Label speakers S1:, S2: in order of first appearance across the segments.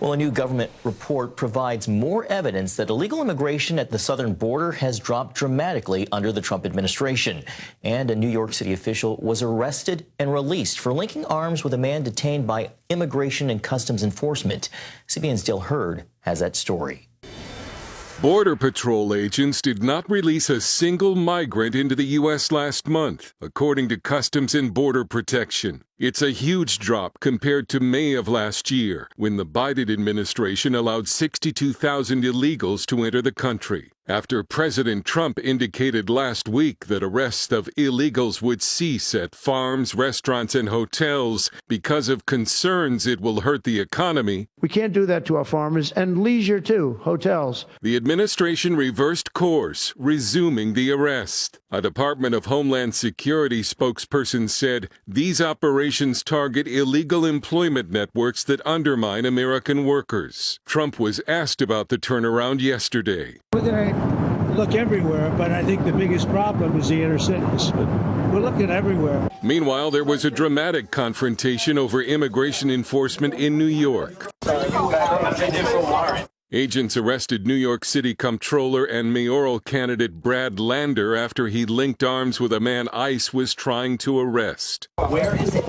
S1: Well, a new government report provides more evidence that illegal immigration at the southern border has dropped dramatically under the Trump administration. And a New York City official was arrested and released for linking arms with a man detained by Immigration and Customs Enforcement. CBN's Dale Hurd has that story.
S2: Border Patrol agents did not release a single migrant into the U.S. last month, according to Customs and Border Protection. It's a huge drop compared to May of last year, when the Biden administration allowed 62,000 illegals to enter the country, after President Trump indicated last week that arrests of illegals would cease at farms, restaurants, and hotels because of concerns it will hurt the economy.
S3: We can't do that to our farmers, and leisure too, hotels.
S2: The administration reversed course, resuming the arrest. A Department of Homeland Security spokesperson said these operations target illegal employment networks that undermine American workers. Trump was asked about the turnaround yesterday.
S3: We're going to look everywhere, but I think the biggest problem is the inner cities. We're looking everywhere.
S2: Meanwhile, there was a dramatic confrontation over immigration enforcement in New York. Agents arrested New York City Comptroller and mayoral candidate Brad Lander after he linked arms with a man ICE was trying to arrest.
S4: Where is it?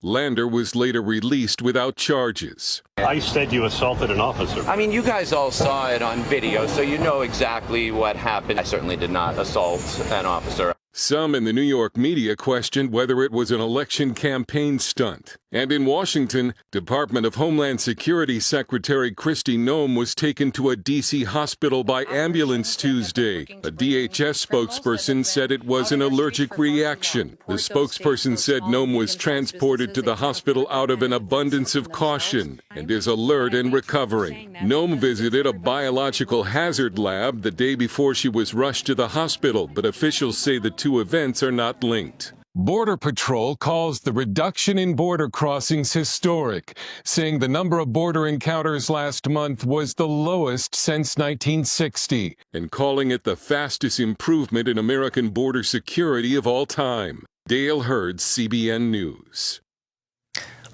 S2: Lander was later released without charges.
S5: ICE said you assaulted an officer.
S4: I mean, you guys all saw it on video, so you know exactly what happened. I certainly did not assault an officer.
S2: Some in the New York media questioned whether it was an election campaign stunt. And in Washington, Department of Homeland Security Secretary Gnome was taken to a D.C. hospital by ambulance Tuesday. A DHS spokesperson said it was an allergic reaction. The spokesperson said Gnome was transported to the hospital out of an abundance of caution and is alert and recovering. Gnome visited a biological hazard lab the day before she was rushed to the hospital, but officials say the two events are not linked. Border Patrol calls the reduction in border crossings historic, saying the number of border encounters last month was the lowest since 1960, and calling it the fastest improvement in American border security of all time. Dale Hurd, CBN News.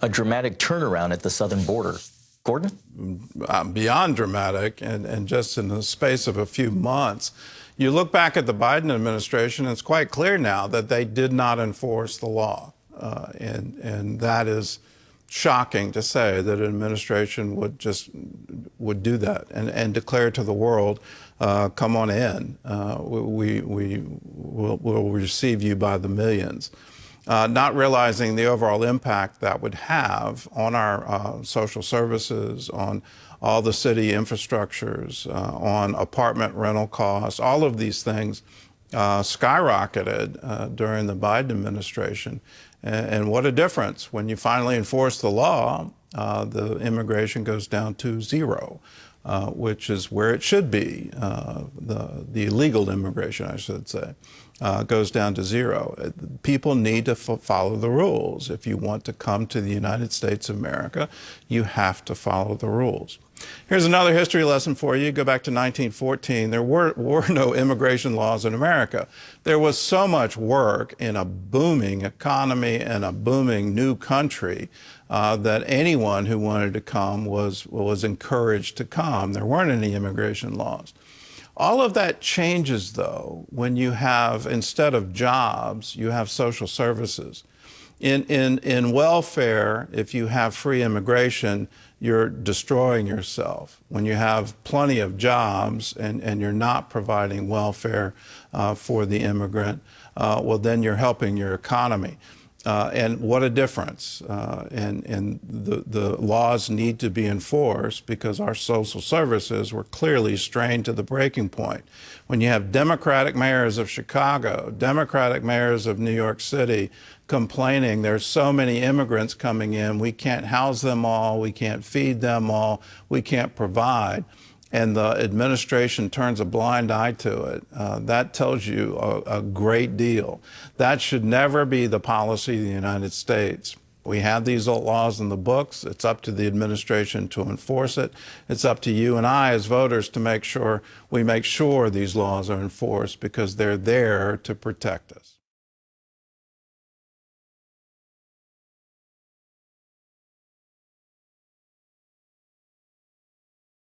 S1: A dramatic turnaround at the southern border. Gordon?
S6: Beyond dramatic, and just in the space of a few months. You look back at the Biden administration, it's quite clear now that they did not enforce the law. And that is shocking to say that an administration would do that and declare to the world, come on in, we will receive you by the millions. Not realizing the overall impact that would have on our social services, on all the city infrastructures, on apartment rental costs, all of these things skyrocketed during the Biden administration. And what a difference. When you finally enforce the law, the immigration goes down to zero, which is where it should be. The illegal immigration, I should say, goes down to zero. People need to follow the rules. If you want to come to the United States of America, you have to follow the rules. Here's another history lesson for you. Go back to 1914. There were no immigration laws in America. There was so much work in a booming economy and a booming new country that anyone who wanted to come was encouraged to come. There weren't any immigration laws. All of that changes, though, when you have, instead of jobs, you have social services. In welfare, if you have free immigration, you're destroying yourself. When you have plenty of jobs and you're not providing welfare for the immigrant, well, then you're helping your economy. And what a difference. And the laws need to be enforced because our social services were clearly strained to the breaking point. When you have Democratic mayors of Chicago, Democratic mayors of New York City complaining there's so many immigrants coming in, we can't house them all, we can't feed them all, we can't provide, and the administration turns a blind eye to it, that tells you a great deal. That should never be the policy of the United States. We have these laws in the books. It's up to the administration to enforce it. It's up to you and I as voters to make sure these laws are enforced because they're there to protect us.